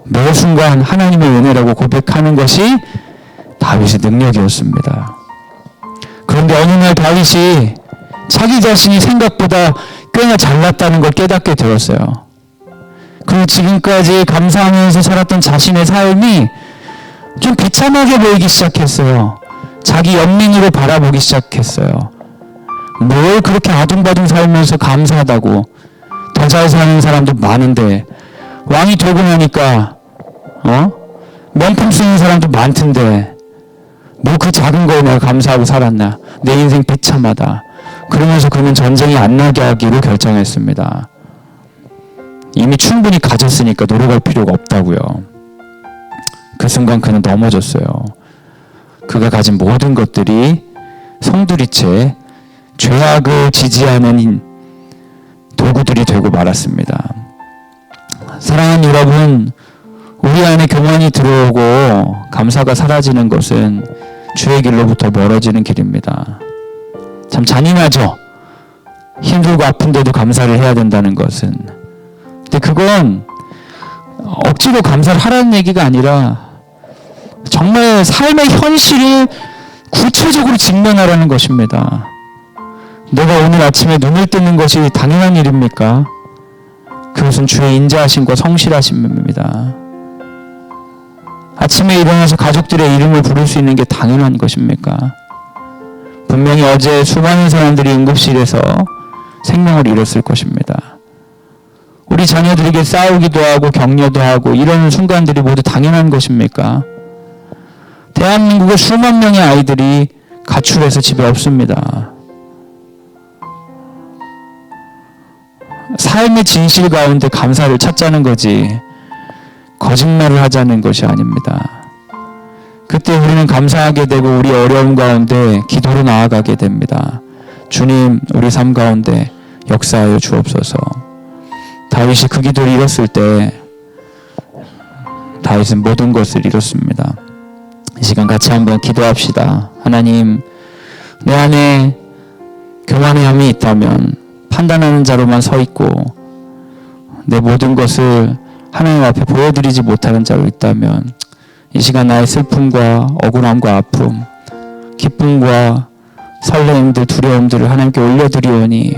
매 순간 하나님의 은혜라고 고백하는 것이 다윗의 능력이었습니다. 그런데 어느 날 다윗이 자기 자신이 생각보다 꽤나 잘났다는 걸 깨닫게 되었어요. 그리고 지금까지 감사하면서 살았던 자신의 삶이 좀 비참하게 보이기 시작했어요. 자기 연민으로 바라보기 시작했어요. 뭘 그렇게 아둥바둥 살면서 감사하다고, 더 잘 사는 사람도 많은데 왕이 되고 나니까 명품 쓰는 사람도 많던데 뭐 그 작은 거에 내가 감사하고 살았나, 내 인생 비참하다. 그러면서 그는 전쟁이 안 나게 하기로 결정했습니다. 이미 충분히 가졌으니까 노력할 필요가 없다고요. 그 순간 그는 넘어졌어요. 그가 가진 모든 것들이 송두리째 죄악을 지지하는 도구들이 되고 말았습니다. 사랑하는 여러분, 우리 안에 교만이 들어오고 감사가 사라지는 것은 주의 길로부터 멀어지는 길입니다. 참 잔인하죠? 힘들고 아픈데도 감사를 해야 된다는 것은. 근데 그건 억지로 감사를 하라는 얘기가 아니라 정말 삶의 현실을 구체적으로 직면하라는 것입니다. 내가 오늘 아침에 눈을 뜨는 것이 당연한 일입니까? 그것은 주의 인자하심과 성실하심입니다. 아침에 일어나서 가족들의 이름을 부를 수 있는 게 당연한 것입니까? 분명히 어제 수많은 사람들이 응급실에서 생명을 잃었을 것입니다. 우리 자녀들에게 싸우기도 하고 격려도 하고 이런 순간들이 모두 당연한 것입니까? 대한민국의 수만 명의 아이들이 가출해서 집에 없습니다. 삶의 진실 가운데 감사를 찾자는 거지 거짓말을 하자는 것이 아닙니다. 그때 우리는 감사하게 되고 우리 어려움 가운데 기도로 나아가게 됩니다. 주님, 우리 삶 가운데 역사하여 주옵소서. 다윗이 그 기도를 잃었을 때 다윗은 모든 것을 잃었습니다. 이 시간 같이 한번 기도합시다. 하나님, 내 안에 교만함이 있다면, 판단하는 자로만 서 있고 내 모든 것을 하나님 앞에 보여드리지 못하는 자로 있다면 이 시간 나의 슬픔과 억울함과 아픔, 기쁨과 설레임들, 두려움들을 하나님께 올려드리오니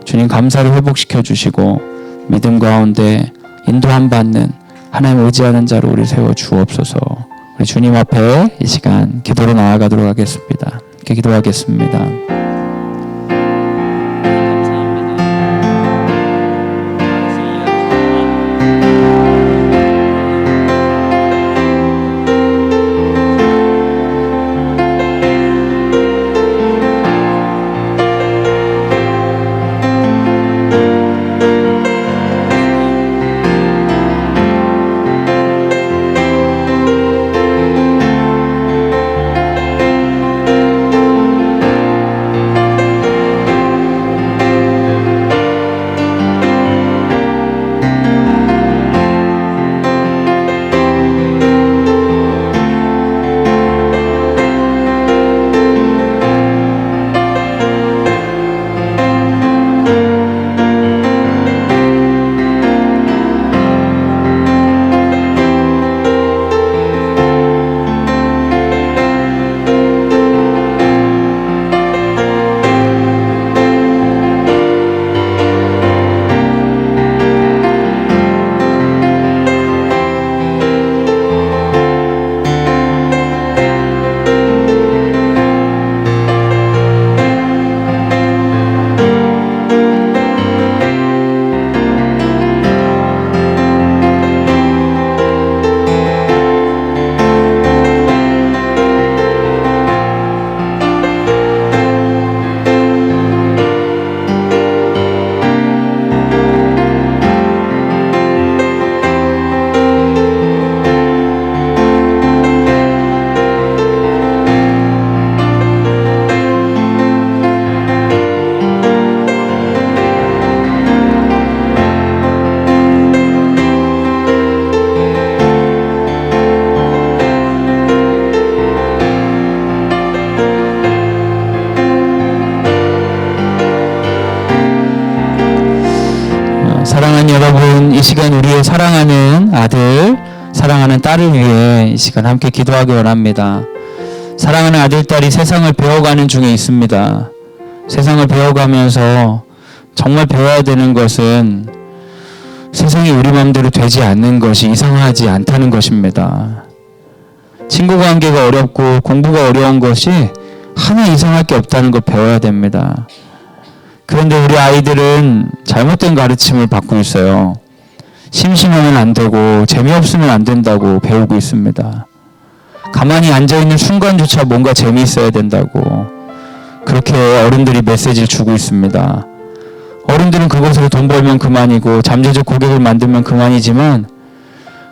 주님 감사를 회복시켜 주시고 믿음 가운데 인도함 받는 하나님 의지하는 자로 우리 세워 주옵소서. 우리 주님 앞에 이 시간 기도로 나아가도록 하겠습니다. 이렇게 기도하겠습니다. 있는 우리의 사랑하는 아들, 사랑하는 딸을 위해 이 시간 함께 기도하기 원합니다. 사랑하는 아들, 딸이 세상을 배워가는 중에 있습니다. 세상을 배워가면서 정말 배워야 되는 것은 세상이 우리 마음대로 되지 않는 것이 이상하지 않다는 것입니다. 친구 관계가 어렵고 공부가 어려운 것이 하나 이상할 게 없다는 걸 배워야 됩니다. 그런데 우리 아이들은 잘못된 가르침을 받고 있어요. 심심하면 안 되고 재미없으면 안 된다고 배우고 있습니다. 가만히 앉아있는 순간조차 뭔가 재미있어야 된다고 그렇게 어른들이 메시지를 주고 있습니다. 어른들은 그것으로 돈 벌면 그만이고 잠재적 고객을 만들면 그만이지만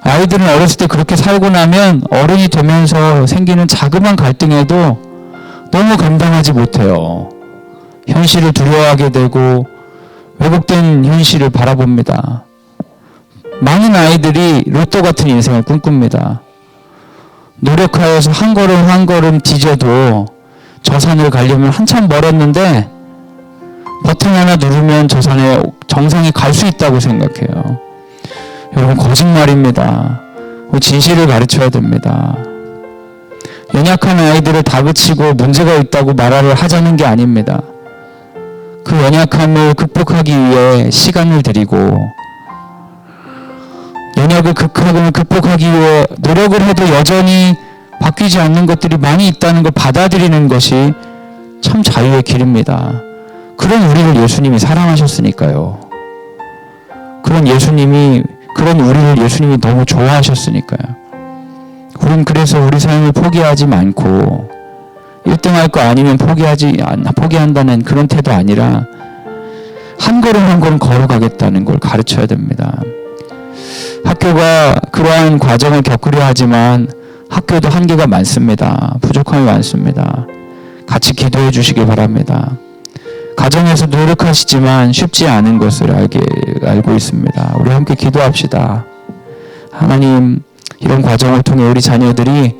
아이들은 어렸을 때 그렇게 살고 나면 어른이 되면서 생기는 자그마한 갈등에도 너무 감당하지 못해요. 현실을 두려워하게 되고 왜곡된 현실을 바라봅니다. 많은 아이들이 로또 같은 인생을 꿈꿉니다. 노력하여서 한 걸음 한 걸음 뒤져도 저 산을 가려면 한참 멀었는데 버튼 하나 누르면 저 산에 정상에 갈 수 있다고 생각해요. 여러분, 거짓말입니다. 진실을 가르쳐야 됩니다. 연약한 아이들을 다그치고 문제가 있다고 말을 하자는 게 아닙니다. 그 연약함을 극복하기 위해 시간을 들이고 연약을 극복하기 위해 노력을 해도 여전히 바뀌지 않는 것들이 많이 있다는 걸 받아들이는 것이 참 자유의 길입니다. 그런 우리를 예수님이 사랑하셨으니까요. 그런 우리를 예수님이 너무 좋아하셨으니까요. 우린 그래서 우리 삶을 포기하지 않고 1등할 거 아니면 포기한다는 그런 태도 아니라 한 걸음 한 걸음 걸어가겠다는 걸 가르쳐야 됩니다. 학교가 그러한 과정을 겪으려 하지만 학교도 한계가 많습니다. 부족함이 많습니다. 같이 기도해 주시기 바랍니다. 가정에서 노력하시지만 쉽지 않은 것을 알고 있습니다. 우리 함께 기도합시다. 하나님, 이런 과정을 통해 우리 자녀들이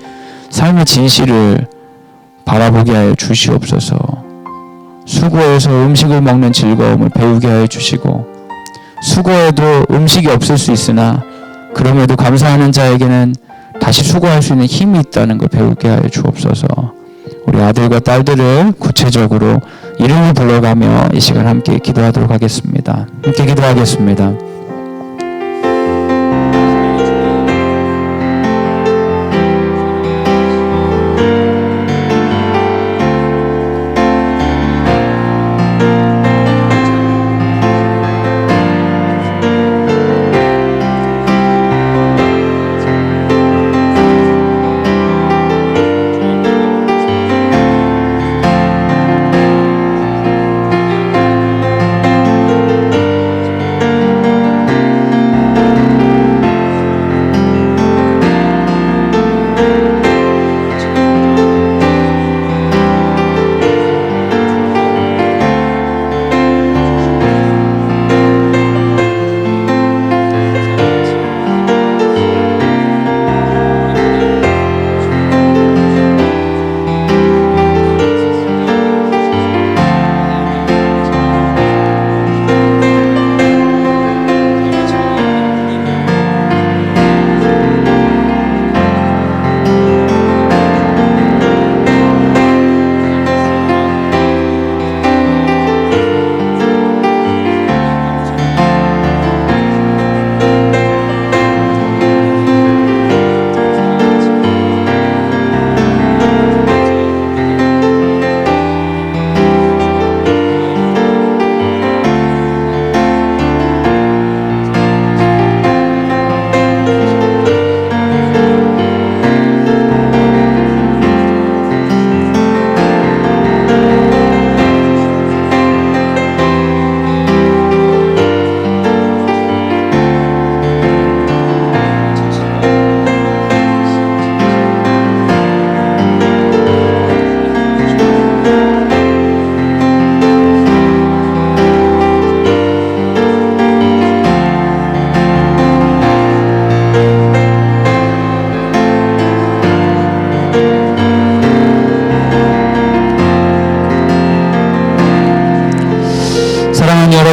삶의 진실을 바라보게 하여 주시옵소서. 수고해서 음식을 먹는 즐거움을 배우게 하여 주시고, 수고해도 음식이 없을 수 있으나 그럼에도 감사하는 자에게는 다시 수고할 수 있는 힘이 있다는 걸 배우게 하여 주옵소서. 우리 아들과 딸들을 구체적으로 이름을 불러가며 이 시간 함께 기도하도록 하겠습니다. 함께 기도하겠습니다.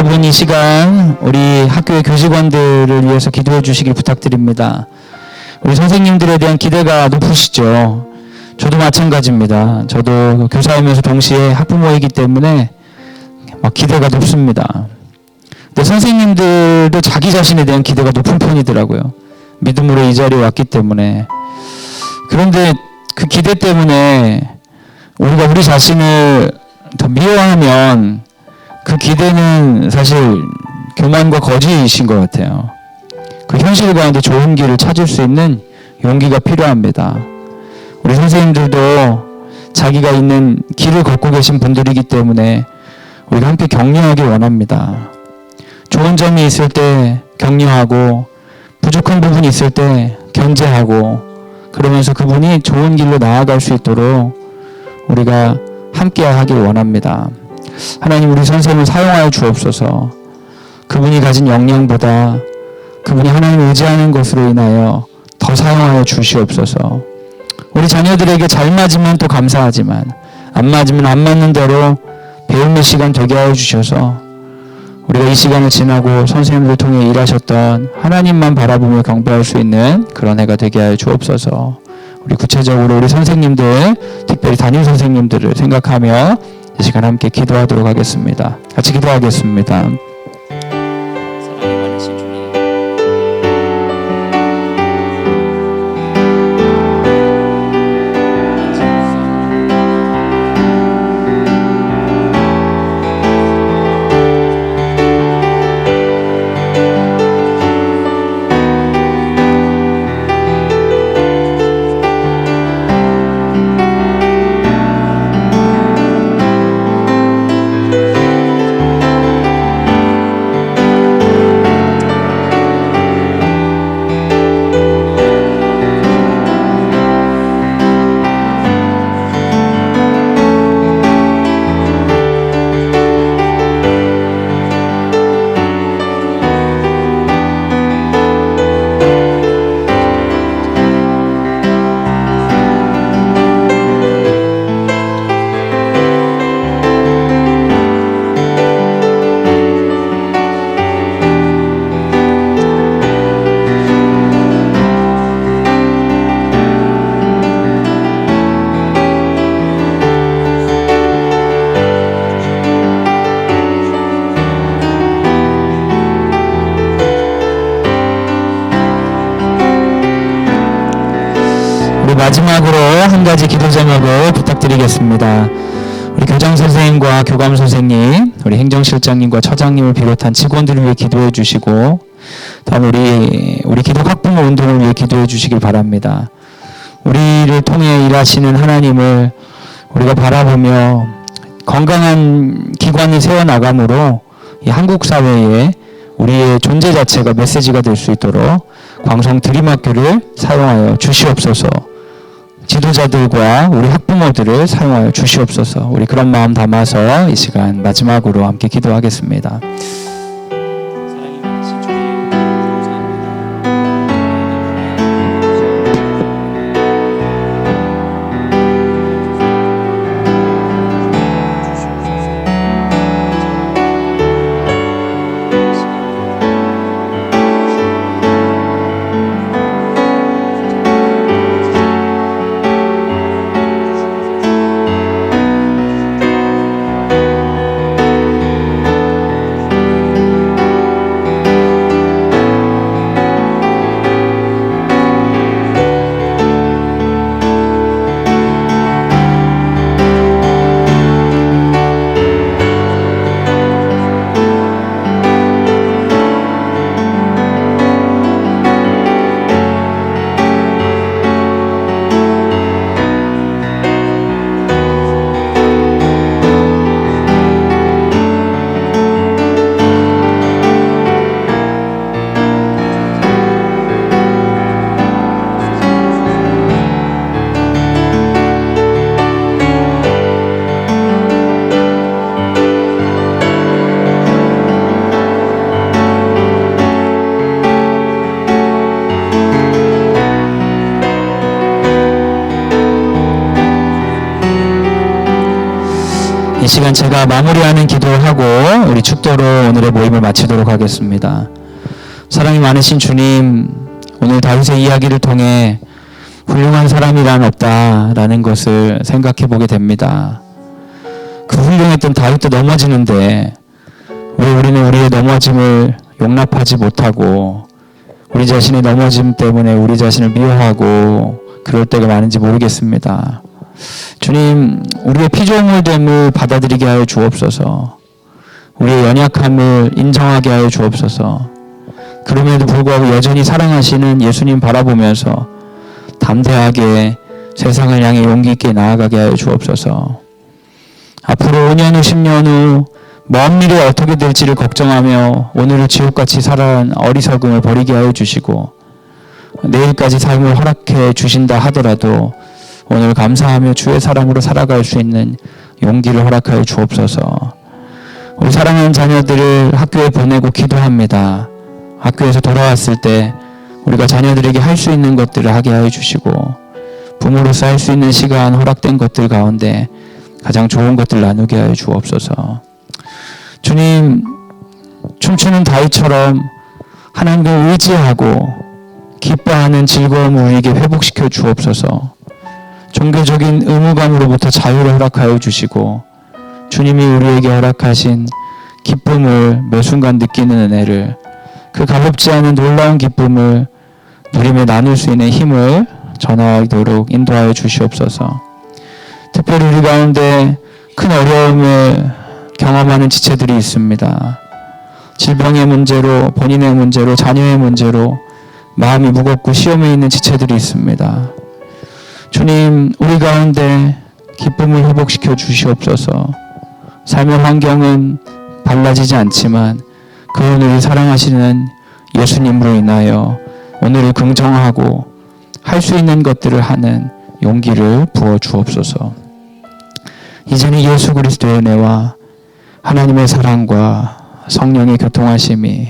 여러분 이 시간 우리 학교의 교직원들을 위해서 기도해 주시길 부탁드립니다. 우리 선생님들에 대한 기대가 높으시죠. 저도 마찬가지입니다. 저도 교사이면서 동시에 학부모이기 때문에 막 기대가 높습니다. 근데 선생님들도 자기 자신에 대한 기대가 높은 편이더라고요. 믿음으로 이 자리에 왔기 때문에. 그런데 그 기대 때문에 우리가 우리 자신을 더 미워하면 그 기대는 사실 교만과 거짓이신 것 같아요. 그 현실 가운데 좋은 길을 찾을 수 있는 용기가 필요합니다. 우리 선생님들도 자기가 있는 길을 걷고 계신 분들이기 때문에 우리가 함께 격려하기 원합니다. 좋은 점이 있을 때 격려하고 부족한 부분이 있을 때 견제하고 그러면서 그분이 좋은 길로 나아갈 수 있도록 우리가 함께 하길 원합니다. 하나님 우리 선생님을 사용하여 주옵소서. 그분이 가진 역량보다 그분이 하나님을 의지하는 것으로 인하여 더 사용하여 주시옵소서. 우리 자녀들에게 잘 맞으면 또 감사하지만 안 맞으면 안 맞는 대로 배움의 시간 되게 하여 주셔서 우리가 이 시간을 지나고 선생님들 통해 일하셨던 하나님만 바라보며 경배할 수 있는 그런 해가 되게 하여 주옵소서. 우리 구체적으로 우리 선생님들, 특별히 담임 선생님들을 생각하며 이 시간 함께 기도하도록 하겠습니다. 같이 기도하겠습니다. 마지막으로 한 가지 기도 제목을 부탁드리겠습니다. 우리 교장 선생님과 교감 선생님, 우리 행정실장님과 처장님을 비롯한 직원들을 위해 기도해 주시고, 다음 우리 기독 학부모 운동을 위해 기도해 주시길 바랍니다. 우리를 통해 일하시는 하나님을 우리가 바라보며 건강한 기관이 세워나감으로 이 한국 사회에 우리의 존재 자체가 메시지가 될 수 있도록 광성 드림학교를 사용하여 주시옵소서. 지도자들과 우리 학부모들을 사용하여 주시옵소서. 우리 그런 마음 담아서 이 시간 마지막으로 함께 기도하겠습니다. 이 시간 제가 마무리하는 기도를 하고 우리 축도로 오늘의 모임을 마치도록 하겠습니다. 사랑이 많으신 주님, 오늘 다윗의 이야기를 통해 훌륭한 사람이란 없다라는 것을 생각해 보게 됩니다. 그 훌륭했던 다윗도 넘어지는데 왜 우리는 우리의 넘어짐을 용납하지 못하고 우리 자신의 넘어짐 때문에 우리 자신을 미워하고 그럴 때가 많은지 모르겠습니다. 주님, 우리의 피조물됨을 받아들이게 하여 주옵소서. 우리의 연약함을 인정하게 하여 주옵소서. 그럼에도 불구하고 여전히 사랑하시는 예수님 바라보면서 담대하게 세상을 향해 용기 있게 나아가게 하여 주옵소서. 앞으로 5년 후 10년 후 먼 미래 어떻게 될지를 걱정하며 오늘을 지옥같이 살아간 어리석음을 버리게 하여 주시고 내일까지 삶을 허락해 주신다 하더라도 오늘 감사하며 주의 사람으로 살아갈 수 있는 용기를 허락하여 주옵소서. 우리 사랑하는 자녀들을 학교에 보내고 기도합니다. 학교에서 돌아왔을 때 우리가 자녀들에게 할 수 있는 것들을 하게 하여 주시고 부모로서 할 수 있는 시간 허락된 것들 가운데 가장 좋은 것들 나누게 하여 주옵소서. 주님, 춤추는 다윗처럼 하나님을 의지하고 기뻐하는 즐거움을 우리에게 회복시켜 주옵소서. 종교적인 의무감으로부터 자유를 허락하여 주시고 주님이 우리에게 허락하신 기쁨을 매 순간 느끼는 은혜를, 그 값없지 않은 놀라운 기쁨을 누리며 나눌 수 있는 힘을 전하도록 인도하여 주시옵소서. 특별히 우리 가운데 큰 어려움을 경험하는 지체들이 있습니다. 질병의 문제로, 본인의 문제로, 자녀의 문제로 마음이 무겁고 시험에 있는 지체들이 있습니다. 주님, 우리 가운데 기쁨을 회복시켜 주시옵소서. 삶의 환경은 달라지지 않지만 그 오늘을 사랑하시는 예수님으로 인하여 오늘을 긍정하고 할 수 있는 것들을 하는 용기를 부어 주옵소서. 이제는 예수 그리스도의 은혜와 하나님의 사랑과 성령의 교통하심이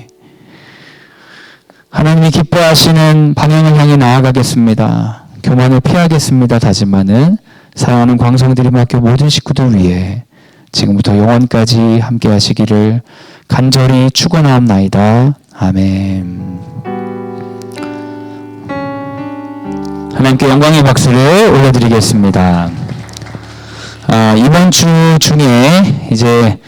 하나님이 기뻐하시는 방향을 향해 나아가겠습니다. 교만을 피하겠습니다. 다짐하는 사랑하는 광성드림학교 모든 식구들 위해 지금부터 영원까지 함께 하시기를 간절히 축원하옵나이다. 아멘. 하나님께 영광의 박수를 올려드리겠습니다. 이번 주 중에 이제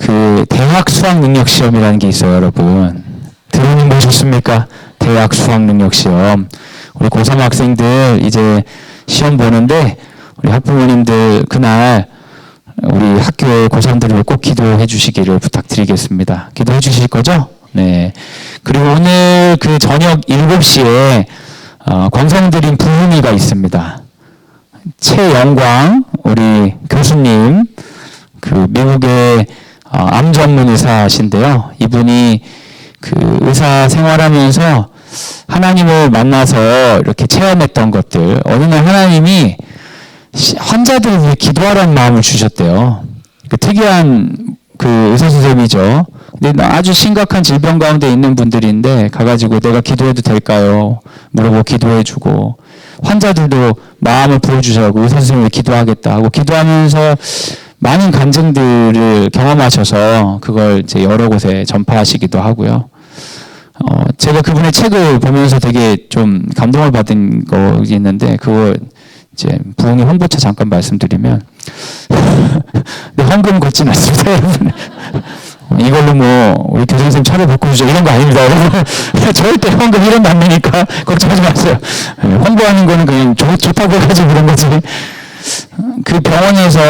그 대학 수학 능력 시험이라는 게 있어요, 여러분. 들어는 보셨습니까? 대학 수학 능력 시험. 우리 고3 학생들 이제 시험 보는데 우리 학부모님들 그날 우리 학교의 고3들을 꼭 기도해 주시기를 부탁드리겠습니다. 기도해 주실 거죠? 네. 그리고 오늘 그 저녁 7시에 광성드림 부흥회가 있습니다. 최영광 우리 교수님, 그 미국의 암 전문 의사신데요. 이분이 그 의사 생활하면서 하나님을 만나서 이렇게 체험했던 것들, 어느 날 하나님이 환자들을 위해 기도하라는 마음을 주셨대요. 그 특이한 그 의사 선생님이죠. 근데 아주 심각한 질병 가운데 있는 분들인데 가가지고 내가 기도해도 될까요? 물어보고 기도해주고 환자들도 마음을 부어주셔서 의사 선생님이 기도하겠다 하고 기도하면서 많은 간증들을 경험하셔서 그걸 이제 여러 곳에 전파하시기도 하고요. 제가 그분의 책을 보면서 되게 좀 감동을 받은 거 있는데 그거 이제 부흥회 홍보차 잠깐 말씀드리면 헌금 걷진 않습니다. 이걸로 뭐 우리 교장선생님 차를 바꿔주죠 이런 거 아닙니다. 절대 헌금 이런 거 안 내니까 걱정하지 마세요. 홍보하는 거는 그냥 좋다고 해가지고 그런 거지. 그 병원에서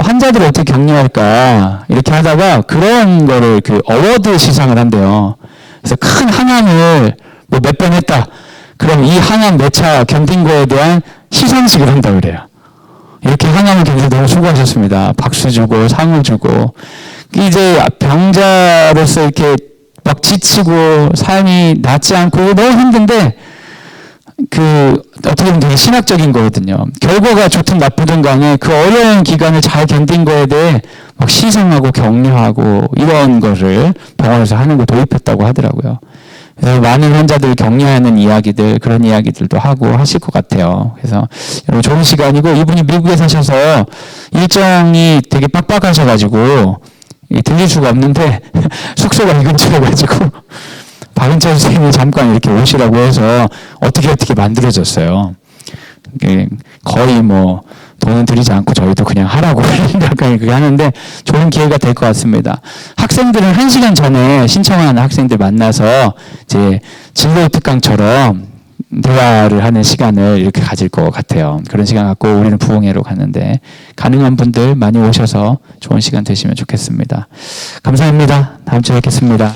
환자들을 어떻게 격려할까 이렇게 하다가 그런 거를 그 어워드 시상을 한대요. 그래서 큰 항암을 뭐 몇 번 했다. 그럼 이 항암 몇 차 견딘 거에 대한 시상식을 한다 그래요. 이렇게 항암을 견뎌서 너무 수고하셨습니다. 박수 주고 상을 주고. 이제 병자로서 이렇게 막 지치고 삶이 낫지 않고 너무 힘든데 그 어떻게 보면 되게 신학적인 거거든요. 결과가 좋든 나쁘든 간에 그 어려운 기간을 잘 견딘 거에 대해 막 시상하고 격려하고 이런 거를 병원에서 하는 거 도입했다고 하더라고요. 그래서 많은 환자들 격려하는 이야기들, 그런 이야기들도 하고 하실 것 같아요. 그래서 여러분 좋은 시간이고, 이분이 미국에 사셔서 일정이 되게 빡빡하셔가지고 들릴 수가 없는데 숙소가 이 근처여가지고 박은철 선생님이 잠깐 이렇게 오시라고 해서 어떻게 만들어졌어요. 거의 뭐 돈은 들이지 않고 저희도 그냥 하라고 약간 그렇게 하는데 좋은 기회가 될 것 같습니다. 학생들은 1시간 전에 신청하는 학생들 만나서 이제 진로 특강처럼 대화를 하는 시간을 이렇게 가질 것 같아요. 그런 시간 갖고 우리는 부흥회로 가는데 가능한 분들 많이 오셔서 좋은 시간 되시면 좋겠습니다. 감사합니다. 다음 주에 뵙겠습니다.